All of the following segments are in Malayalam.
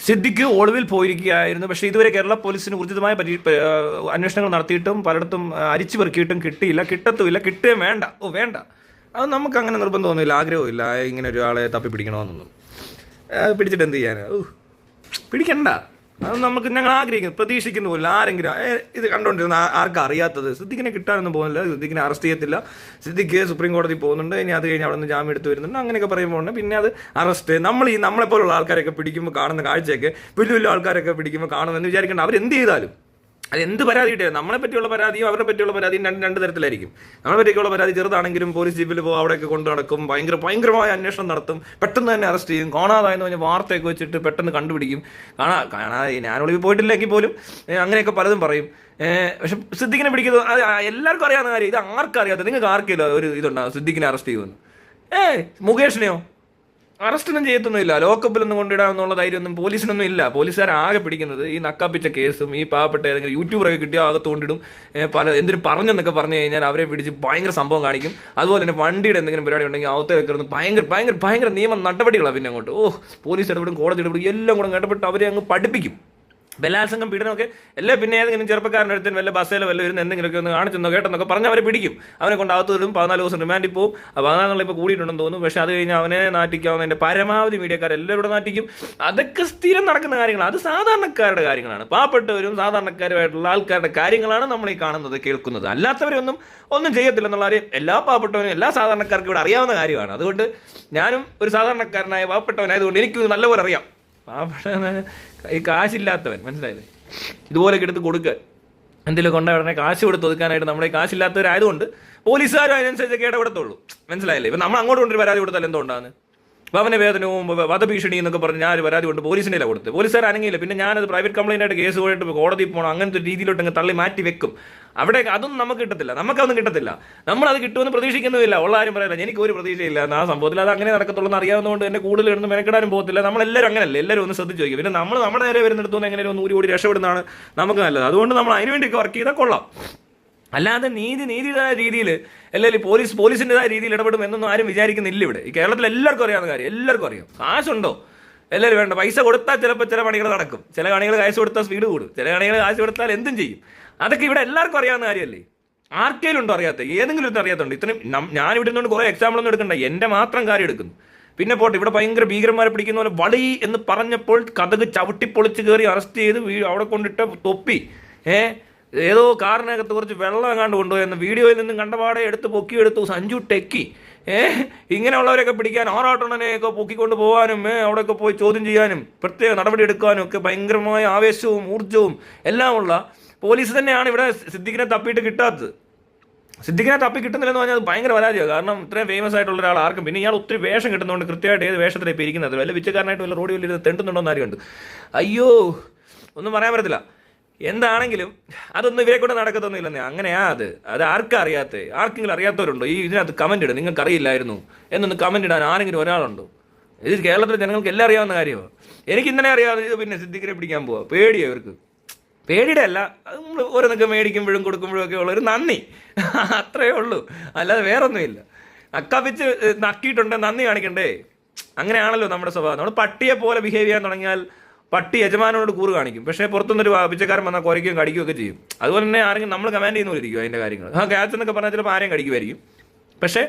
സിദ്ദിഖ് ഒളിവിൽ പോയിരിക്കുകയായിരുന്നു. പക്ഷേ ഇതുവരെ കേരള പോലീസിന് ഊർജിതമായ അന്വേഷണങ്ങൾ നടത്തിയിട്ടും പലയിടത്തും അരിച്ചു പെറുക്കിയിട്ടും കിട്ടിയില്ല, കിട്ടത്തുമില്ല, കിട്ടുകയും വേണ്ട. വേണ്ട, അത് നമുക്ക് അങ്ങനെ നിർബന്ധമൊന്നുമില്ല, ആഗ്രഹമില്ല ഇങ്ങനെ ഒരാളെ തപ്പി പിടിക്കണമെന്നൊന്നും. പിടിച്ചിട്ട് എന്ത് ചെയ്യാൻ? പിടിക്കണ്ട, അത് നമുക്ക് ഞങ്ങൾ ആഗ്രഹിക്കുന്നു, പ്രതീക്ഷിക്കുന്നു പോലും. ആരെങ്കിലും ഇത് കണ്ടുകൊണ്ടിരുന്ന ആർക്കും അറിയാത്തത് സിദ്ദിഖിനെ കിട്ടാനൊന്നും പോകുന്നില്ല, സിദ്ദിഖിനെ അറസ്റ്റ് ചെയ്യത്തില്ല, സിദ്ദിഖ് സുപ്രീം കോടതി പോകുന്നുണ്ട്, ഇനി അത് കഴിഞ്ഞ് അവിടെ നിന്ന് ജാമ്യം എടുത്ത് വരുന്നുണ്ട്, അങ്ങനെയൊക്കെ പറയുമ്പോൾ പിന്നെ അത് അറസ്റ്റ്. നമ്മളെപ്പോലുള്ള ആൾക്കാരൊക്കെ പിടിക്കുമ്പോൾ കാണുന്ന കാഴ്ചയൊക്കെ വലിയ വലിയ ആൾക്കാരൊക്കെ പിടിക്കുമ്പോൾ കാണുമെന്ന് വിചാരിക്കേണ്ട. അവരെന്ത് ചെയ്താലും അത് എന്ത് പരാതി കിട്ടിയാലും നമ്മളെ പറ്റിയുള്ള പരാതിയും അവരെ പറ്റിയുള്ള പരാതിയും രണ്ട് തരത്തിലായിരിക്കും. നമ്മളെ പറ്റിയുള്ള പരാതി ചെറുതാണെങ്കിലും പോലീസ് ജീപ്പിൽ പോകും, അവിടെയൊക്കെ കൊണ്ടു നടക്കും, ഭയങ്കരമായ അന്വേഷണം നടത്തും, പെട്ടെന്ന് തന്നെ അറസ്റ്റ് ചെയ്യും. കാണാതായെന്ന് പറഞ്ഞാൽ വാർത്തയൊക്കെ വെച്ചിട്ട് പെട്ടെന്ന് കണ്ടുപിടിക്കും. കാണാതെ ഞാനൊളിവിൽ പോയിട്ടില്ലെങ്കിൽ പോലും അങ്ങനെയൊക്കെ പലതും പറയും. പക്ഷെ സിദ്ദിഖിനെ പിടിക്കുന്നത് അത് എല്ലാവർക്കും അറിയാവുന്ന കാര്യം. ഇത് ആർക്കും അറിയാത്ത, നിങ്ങൾക്ക് ആർക്കില്ല ഒരു ഇതുണ്ടാകും സിദ്ദിഖിനെ അറസ്റ്റ് ചെയ്യുമെന്ന്. മുകേഷിനെയോ അറസ്റ്റൊന്നും ചെയ്യത്തൊന്നുമില്ല, ലോക്കപ്പിലൊന്നും കൊണ്ടിടാമെന്നുള്ള ധൈര്യമൊന്നും പോലീസിനൊന്നും ഇല്ല. പോലീസുകാർ ആകെ പിടിക്കുന്നത് ഈ നക്കാപ്പിച്ച കേസും ഈ പാവപ്പെട്ട ഏതെങ്കിലും യൂട്യൂബറൊക്കെ കിട്ടിയാൽ അകത്ത് കൊണ്ടിടും. എന്തിനും പറഞ്ഞെന്നൊക്കെ പറഞ്ഞു കഴിഞ്ഞാൽ അവരെ പിടിച്ച് ഭയങ്കര സംഭവം കാണിക്കും. അതുപോലെ തന്നെ വണ്ടിയുടെ എന്തെങ്കിലും പരിപാടി ഉണ്ടെങ്കിൽ അകത്ത് വെക്കുന്നത് ഭയങ്കര നിയമ നടപടികളാണ്. പിന്നെ അങ്ങോട്ട് പോലീസ് ഇടപെടും, കോടതി ഇടപെടും, എല്ലാം കൂടെ ഇടപെട്ട് അവരെ അങ്ങ് പഠിപ്പിക്കും. ബലാത്സംഗം പീഡനമൊക്കെ എല്ലാം. പിന്നെ ഏതെങ്കിലും ചെറുപ്പക്കാരൻ്റെ അടുത്ത് വല്ല ബസ്സിലോ വല്ല വരുന്ന എന്തെങ്കിലുമൊക്കെ ഒന്ന് കാണിച്ചെന്നോ കേട്ടെന്നൊക്കെ പറഞ്ഞ് അവരെ പിടിക്കും. അവനെ കൊണ്ട് അകത്ത് വരും, 14 ദിവസം റിമാൻഡിൽ പോകും. 14 ഇപ്പോൾ കൂടിയിട്ടുണ്ടെന്ന് തോന്നുന്നു. പക്ഷേ അത് കഴിഞ്ഞ് അവനെ നാട്ടിക്കാവുന്നതിൻ്റെ പരമാവധി മീഡിയക്കാരെല്ലാവരും കൂടെ നാട്ടിക്കും. അതൊക്കെ സ്ഥിരം നടക്കുന്ന കാര്യങ്ങളാണ്. അത് സാധാരണക്കാരുടെ കാര്യങ്ങളാണ്, പാവപ്പെട്ടവരും സാധാരണക്കാരുമായിട്ടുള്ള ആൾക്കാരുടെ കാര്യങ്ങളാണ് നമ്മൾ ഈ കാണുന്നത്, കേൾക്കുന്നത്. അല്ലാത്തവരൊന്നും ഒന്നും ചെയ്യത്തില്ലെന്നുള്ള കാര്യം എല്ലാ പാവപ്പെട്ടവനും എല്ലാ സാധാരണക്കാർക്കും ഇവിടെ അറിയാവുന്ന കാര്യമാണ്. അതുകൊണ്ട് ഞാനും ഒരു സാധാരണക്കാരനായ പാവപ്പെട്ടവനായതുകൊണ്ട് എനിക്ക് നല്ലപോലെ അറിയാം. ഈ കാശില്ലാത്തവൻ, മനസ്സിലായില്ലേ, ഇതുപോലെയൊക്കെ എടുത്ത് കൊടുക്കുക, എന്തെങ്കിലും കൊണ്ടുവരണേ കാശ് കൊടുത്ത് ഒതുക്കാനായിട്ട് നമ്മുടെ കാശില്ലാത്തവരായതുകൊണ്ട് പോലീസുകാരും അതിനനുസരിച്ചൊക്കെ ഇടപെടത്തുള്ളൂ. മനസ്സിലായില്ലേ? ഇപ്പം നമ്മൾ അങ്ങോട്ട് കൊണ്ടൊരു പരാതി കൊടുത്താൽ എന്തുകൊണ്ടാണ്? ഭവന വേതനവും വധഭീഷണി എന്നൊക്കെ പറഞ്ഞ് ഞാൻ ഒരു പരാതി കൊണ്ട് പോലീസിനെ കൊടുത്ത് പോലീസുകാർ അനങ്ങിയില്ല. പിന്നെ ഞാനത് പ്രൈവറ്റ് കംപ്ലൈൻ്റ് ആയിട്ട് കേസ് പോയിട്ട് കോടതി പോകണം, അങ്ങനത്തെ രീതിയിലോട്ട് അങ്ങ് തള്ളി മാറ്റി വെക്കും. അവിടെ അതൊന്നും നമുക്ക് കിട്ടത്തില്ല, നമുക്കതൊന്നും കിട്ടത്തില്ല. നമ്മളത് കിട്ടുമെന്ന് പ്രതീക്ഷിക്കുന്നുമില്ല. ഉള്ള ആരും പറയാനില്ല, എനിക്ക് ഒരു പ്രതീക്ഷയില്ല ആ സംഭവത്തിൽ. അത് അങ്ങനെ നടക്കത്തുള്ളൂ എന്ന് അറിയാവുന്നതുകൊണ്ട് തന്നെ കൂടുതൽ ഇടുന്ന് മെനക്കെടാനും പോകത്തില്ല. നമ്മളെല്ലാവരും അങ്ങനെയല്ലേ, എല്ലാവരും ഒന്ന് ശ്രദ്ധിച്ച് ചോദിക്കും. പിന്നെ നമ്മുടെ നേരെ വരുന്നിടത്തുനിന്ന് എങ്ങനെ ഒന്ന് കൂടി രക്ഷപ്പെടുന്നതാണ് നമുക്ക് നല്ലത്. അതുകൊണ്ട് നമ്മൾ അതിനുവേണ്ടിയൊക്കെ വർക്ക് ചെയ്താൽ കൊള്ളാം. അല്ലാതെ നീതിയുടേതായ രീതിയിൽ അല്ലെങ്കിൽ പോലീസിൻ്റെതായ രീതിയിൽ ഇടപെടും എന്നൊന്നും ആരും വിചാരിക്കുന്നില്ല. ഇവിടെ ഈ കേരളത്തിൽ എല്ലാവർക്കും അറിയാവുന്ന കാര്യം, എല്ലാവർക്കും അറിയാം. കാശുണ്ടോ എല്ലാവരും വേണ്ട, പൈസ കൊടുത്താൽ ചിലപ്പോൾ ചില പണികൾ നടക്കും, ചില പണികൾ കാശ് കൊടുത്താൽ സ്പീഡ് കൂടും, ചില പണികൾ കാശ് കൊടുത്താൽ എന്തും ചെയ്യും. അതൊക്കെ ഇവിടെ എല്ലാവർക്കും അറിയാവുന്ന കാര്യമല്ലേ? ആർക്കെങ്കിലും ഉണ്ടോ അറിയാത്ത? ഏതെങ്കിലും ഒന്നും അറിയാത്തുണ്ട്? ഇത്രയും ഞാനിവിടെ നിന്നുകൊണ്ട് കുറേ എക്സാമ്പിളൊന്നും എടുക്കണ്ട, എൻ്റെ മാത്രം കാര്യം എടുക്കുന്നു. പിന്നെ പോട്ടെ, ഇവിടെ ഭയങ്കര ഭീകരന്മാരെ പിടിക്കുന്ന പോലെ വളി എന്ന് പറഞ്ഞപ്പോൾ കഥക് ചവിട്ടിപ്പൊളിച്ച് കയറി അറസ്റ്റ് ചെയ്ത് അവിടെ കൊണ്ടിട്ട് തൊപ്പി ഏതോ കാറിനകത്ത് കുറച്ച് വെള്ളം എങ്ങാണ്ട് കൊണ്ടുപോയെന്ന് വീഡിയോയിൽ നിന്നും കണ്ടപാടെ എടുത്ത് പൊക്കിയെടുത്തു സഞ്ജു ടെക്കി. ഇങ്ങനെയുള്ളവരൊക്കെ പിടിക്കാൻ ആറാട്ടണനെയൊക്കെ പൊക്കിക്കൊണ്ട് പോകാനും അവിടെയൊക്കെ പോയി ചോദ്യം ചെയ്യാനും പ്രത്യേക നടപടി എടുക്കാനും ഒക്കെ ഭയങ്കരമായ ആവേശവും ഊർജ്ജവും എല്ലാമുള്ള പോലീസ് തന്നെയാണ് ഇവിടെ സിദ്ദിഖിനെ തപ്പിയിട്ട് കിട്ടാത്തത്. സിദ്ദിഖിനെ തപ്പി കിട്ടുന്നില്ലെന്ന് പറഞ്ഞാൽ അത് ഭയങ്കര പരാതിയാണ്. കാരണം ഇത്രയും ഫേമസ് ആയിട്ടുള്ള ഒരാൾ ആർക്കും, പിന്നെ ഇയാൾ ഒത്തിരി വേഷം കിട്ടുന്നതുകൊണ്ട് കൃത്യമായിട്ട് ഏത് വേഷത്തിലാണ് ഇപ്പോൾ ഇരിക്കുന്നത്, വല്ല വിച്ചക്കാരനായിട്ട് വല്ല റോഡിൽ വലിയ തെണ്ടുന്നുണ്ടോ എന്ന് ആരുണ്ട്. അയ്യോ, ഒന്നും പറയാൻ പറ്റത്തില്ല. എന്താണെങ്കിലും അതൊന്നും ഇവരെ കൂടെ നടക്കത്തൊന്നുമില്ലെന്നേ. അങ്ങനെയാ അത് ആർക്കും അറിയാത്തത്? ആർക്കെങ്കിലും അറിയാത്തവരുണ്ടോ? ഇതിനകത്ത് കമൻറ്റ് ഇടും, നിങ്ങൾക്ക് അറിയില്ലായിരുന്നു എന്നൊന്ന് കമൻറ്റ് ഇടാൻ ആരെങ്കിലും ഒരാളുണ്ടോ? ഇത് കേരളത്തിലെ ജനങ്ങൾക്ക് എല്ലാം അറിയാവുന്ന കാര്യമാണ്. എനിക്ക് ഇന്നലെ അറിയാവുന്നത്. പിന്നെ സിദ്ദിഖിനെ പിടിക്കാൻ പോവാ പേടിയോ? ഇവർക്ക് പേടിയുടെ അല്ല, അത് നമ്മൾ ഓരോന്നൊക്കെ മേടിക്കുമ്പോഴും കൊടുക്കുമ്പോഴും ഒക്കെ ഉള്ളൊരു നന്ദി, അത്രയേ ഉള്ളൂ. അല്ലാതെ വേറൊന്നുമില്ല. നക്കാപ്പിച്ച് നക്കിയിട്ടുണ്ടെങ്കിൽ നന്ദി കാണിക്കണ്ടേ? അങ്ങനെയാണല്ലോ നമ്മുടെ സ്വഭാവം. നമ്മൾ പട്ടിയെ പോലെ ബിഹേവ് ചെയ്യാൻ തുടങ്ങിയാൽ പട്ടി യജമാനോട് കൂറ് കാണിക്കും. പക്ഷേ പുറത്തുനിന്നൊരു പിച്ചക്കാരൻ വന്നാൽ കുറയ്ക്കുകയും കടിക്കുകയൊക്കെ ചെയ്യും. അതുപോലെ തന്നെ ആരെങ്കിലും നമ്മൾ കമാൻഡ് ചെയ്യുന്നവരിക്കും അതിൻ്റെ കാര്യങ്ങൾ. ക്യാച്ച് എന്നൊക്കെ പറഞ്ഞാൽ ചിലപ്പോൾ ആരെയും കടിക്കുമായിരിക്കും. പക്ഷേ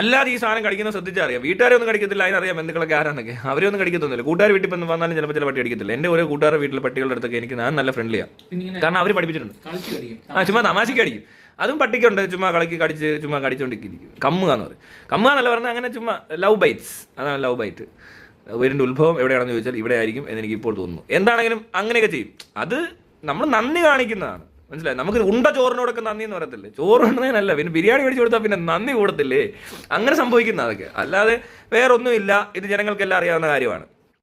അല്ലാതെ ഈ സാധനം കടിക്കുന്നത് ശ്രദ്ധിച്ചറിയാം. വീട്ടുകാരെ ഒന്നും കടിക്കത്തില്ല, അതിനറിയാം ബന്ധുക്കളൊക്കെ ആരാന്നൊക്കെ. അവരൊന്നും കടിക്കത്തൊന്നുമില്ല. കൂട്ടുകാർ വീട്ടിൽ വന്ന് വന്നാലും ചിലപ്പോൾ ചില പട്ടി അടിക്കത്തില്ല. എൻ്റെ ഓരോ കൂട്ടുകാരുടെ വീട്ടിലെ പട്ടികളുടെ അടുത്തൊക്കെ എനിക്ക് ഞാൻ നല്ല ഫ്രണ്ട്ലിയാണ്. കാരണം അവർ പഠിപ്പിച്ചിട്ടുണ്ട്. ചുമ്മാ തമാശയ്ക്ക് അടിക്കും. അതും പട്ടിക്കുണ്ട്, ചുമ്മാ ചുമ്മാ കടിച്ചുകൊണ്ടിരിക്കും. കമ്മുകാന്ന് പറയും. കമ്മുകാന്നല്ല പറഞ്ഞാൽ അങ്ങനെ ചുമ്മാ ലവ് ബൈറ്റ്സ്. അതാണ് ലവ് ബൈറ്റ്. വീടിൻ്റെ ഉത്ഭവം എവിടെയാണെന്ന് ചോദിച്ചാൽ ഇവിടെ ആയിരിക്കും എന്ന് എനിക്ക് ഇപ്പോൾ തോന്നുന്നു. എന്താണെങ്കിലും അങ്ങനെയൊക്കെ ചെയ്യും. അത് നമ്മൾ നന്ദി കാണിക്കുന്നതാണ്. മനസ്സിലായി? നമുക്ക് ഉണ്ട ചോറിനോടൊക്കെ നന്ദി എന്ന് പറയത്തില്ലേ? ചോറ് ഉണ്ടെന്നല്ല, പിന്നെ ബിരിയാണി മേടിച്ച് കൊടുത്താൽ പിന്നെ നന്ദി കൂടത്തില്ലേ? അങ്ങനെ സംഭവിക്കുന്ന അതൊക്കെ. അല്ലാതെ വേറൊന്നുമില്ല. ഇത് ജനങ്ങൾക്കെല്ലാം അറിയാവുന്ന കാര്യമാണ്.